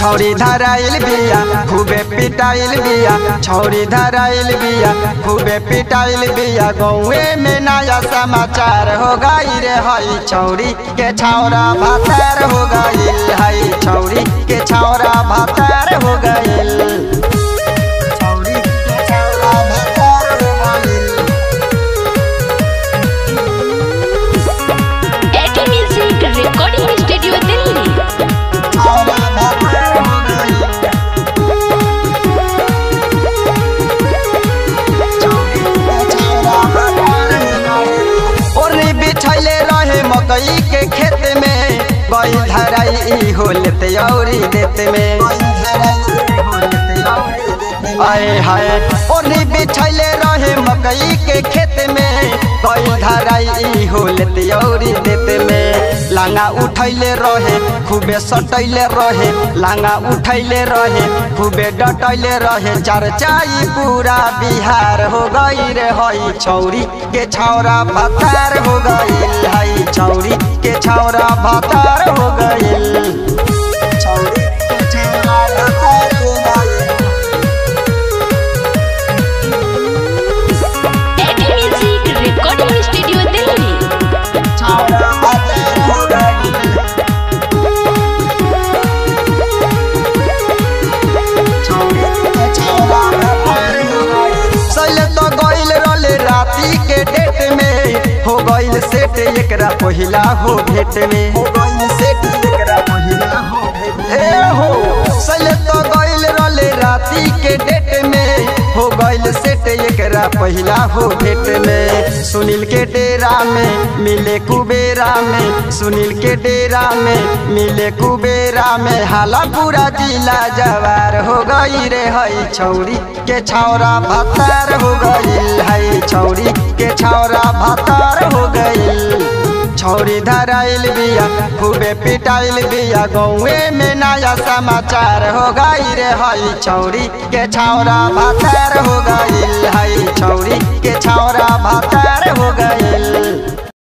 छौरी धराइल बिया खूबे पिटाइल बिया, छौरी धराइल बिया खूबे पिटाइल बिया। गौए में नया समाचार हो गई रे हई छौरी के छौरा भातार हो गइल, हई छौरी के छौरा भातार हो गइल। मकई के खेत में गई धराई हो लेते औरी देते में, आए हाय ओनी बिछैले रहे मकई के खेत में गई धराई हो लेते औरी देते में। लांगा उठैले रहे खूबे सटैले रहे, लांगा उठैले रहे खूबे डटैले रहे। चर्चाई पूरा बिहार हो गई रे हई छौरी के छौरा भातार हो गइल, हई छौरी के छौरा भातार हो गइल। छौरी के छौरा भातार हो गइल। Recording studio Delhi. छौरा भातार हो गइल। छौरी के छौरा भातार हो गइल। सैले तो गइल रहले राती के डेट में, हो गइल सेट एकरा पहिला हो भेट में, हो गइल सेट एकरा पहिला हो भेट में। हो सैले तो गइल रहले राती के डेट में, हो गइल सेट एकरा पहिला हो भेट में। सुनील के डेरा में मिले कुबेरा में, सुनील के डेरा में मिले कुबेरा में। हाला पूरा जिला जवार हो गई रे हई छौरी के छौरा भातार हो गइल, हई छौरी के छौरा भातार हो गइल। छौरी धराइल बिया खूबे पिटाइल बिया, गौए में नया समाचार हो गई रे हई छौरी के छौरा भातार हो गइल, हई छौरी के छौरा भातार हो गइल।